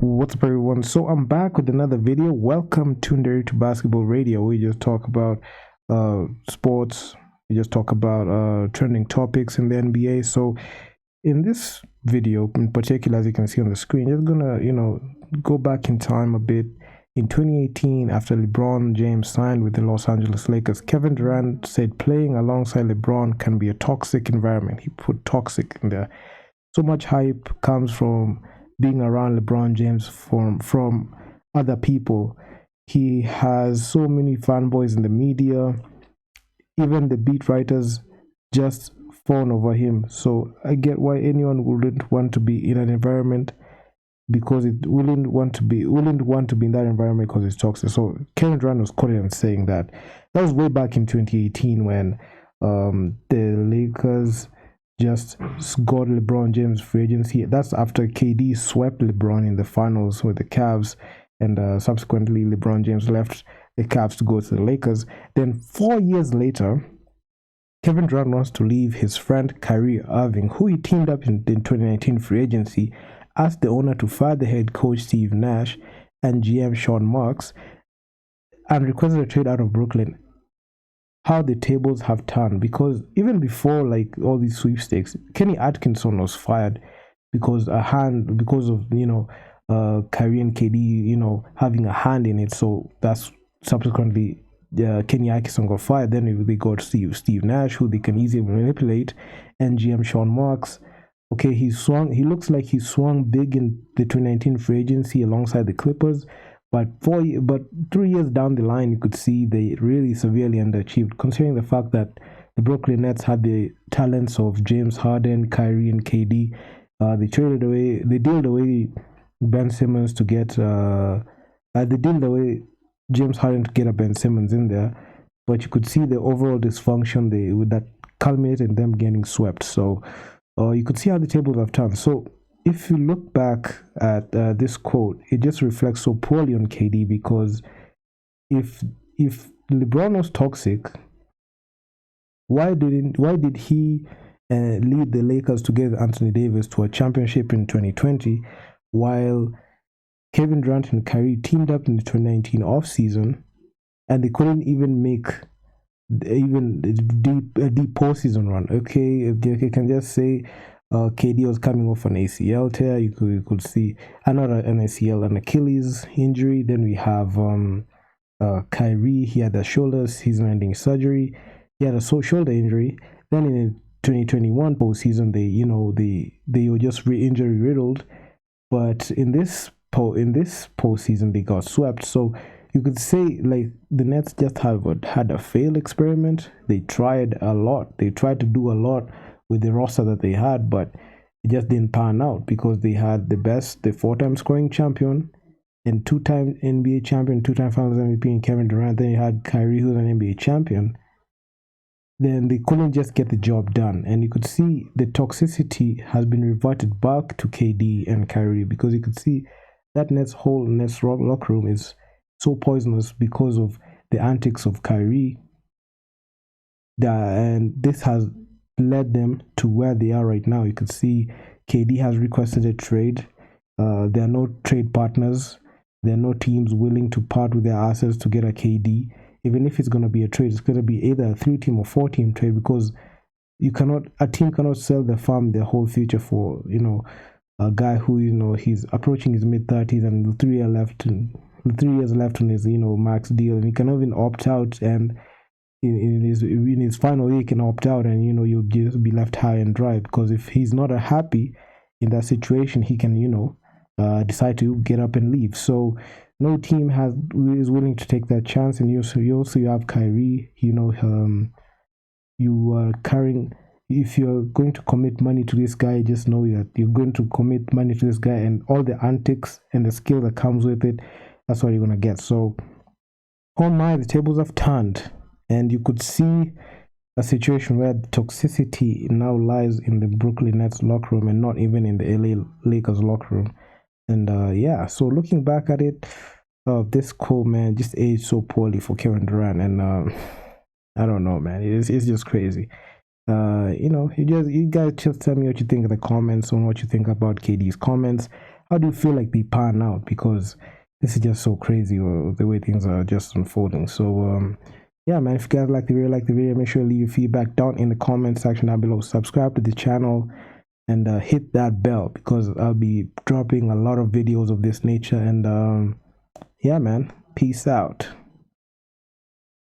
What's up, everyone? So I'm back with another video. Welcome to Nderitu Basketball Radio. We just talk about sports. We just talk about trending topics in the NBA. So in this video, in particular, as you can see on the screen, just gonna go back in time a bit. In 2018, after LeBron James signed with the Los Angeles Lakers, Kevin Durant said playing alongside LeBron can be a toxic environment. He put toxic in there. So much hype comes from being around LeBron James from other people. He has so many fanboys in the media. Even the beat writers just fawn over him. So I get why anyone wouldn't want to be in an environment because it wouldn't want to be in that environment because it's toxic. So Kevin Durant was quoted on saying that. That was way back in 2018 when the Lakers just got LeBron James free agency. That's after KD swept LeBron in the finals with the Cavs, and subsequently LeBron James left the Cavs to go to the Lakers. Then 4 years later, Kevin Durant wants to leave his friend Kyrie Irving, who he teamed up in 2019 free agency, asked the owner to fire the head coach Steve Nash and GM Sean Marks, and requested a trade out of Brooklyn. How the tables have turned, because even before like all these sweepstakes, Kenny Atkinson was fired because of Kyrie and KD having a hand in it. So that's subsequently Kenny Atkinson got fired. Then they got Steve Nash, who they can easily manipulate, and GM Sean Marks. Okay, he looks like he swung big in the 2019 free agency alongside the Clippers. But 3 years down the line, you could see they really severely underachieved, considering the fact that the Brooklyn Nets had the talents of James Harden, Kyrie, and KD. They dealt away Ben Simmons to get, they dealt away James Harden to get a Ben Simmons in there. But you could see the overall dysfunction that culminated in them getting swept. So you could see how the tables have turned. So if you look back at this quote, it just reflects so poorly on KD, because if LeBron was toxic, why did he lead the Lakers to get Anthony Davis to a championship in 2020, while Kevin Durant and Kyrie teamed up in the 2019 offseason and they couldn't even make a deep postseason run? Okay, you can just say KD was coming off an ACL tear. You could see another an ACL, an Achilles injury. Then we have Kyrie. He had a shoulder season-ending surgery. He had a shoulder injury. Then in the 2021 postseason, they were just injury riddled. But in this postseason, they got swept. So you could say like the Nets just had a failed experiment. They tried a lot. They tried to do a lot with the roster that they had, but it just didn't pan out, because they had the 4-time scoring champion and 2-time NBA champion, 2-time Finals MVP in Kevin Durant. Then you had Kyrie, who's an NBA champion. Then they couldn't just get the job done, and you could see the toxicity has been reverted back to KD and Kyrie, because you could see that Nets locker room is so poisonous because of the antics of Kyrie. And this has led them to where they are right now. You could see KD has requested a trade. There are no trade partners. There are no teams willing to part with their assets to get a KD. Even if it's going to be a trade, it's going to be either a 3-team or 4-team trade, because a team cannot sell their their whole future for a guy who he's approaching his mid-30s and 3 years left on his max deal, and he cannot even opt out, and in his final year he can opt out, and you'll just be left high and dry, because if he's not happy in that situation, he can decide to get up and leave. So no team is willing to take that chance. And you have Kyrie. You are carrying. If you're going to commit money to this guy, just know that you're going to commit money to this guy, and all the antics and the skill that comes with it, that's what you're gonna get. So the tables have turned. And you could see a situation where the toxicity now lies in the Brooklyn Nets locker room and not even in the LA Lakers locker room. And so looking back at it, this quote, man, just aged so poorly for Kevin Durant. And I don't know, man. It's just crazy. You guys just tell me what you think in the comments on what you think about KD's comments. how do you feel like they pan out? Because this is just so crazy, or the way things are just unfolding. So yeah, man, if you guys like the video, make sure to leave your feedback down in the comment section down below. Subscribe to the channel and hit that bell, because I'll be dropping a lot of videos of this nature. And yeah, man, peace out.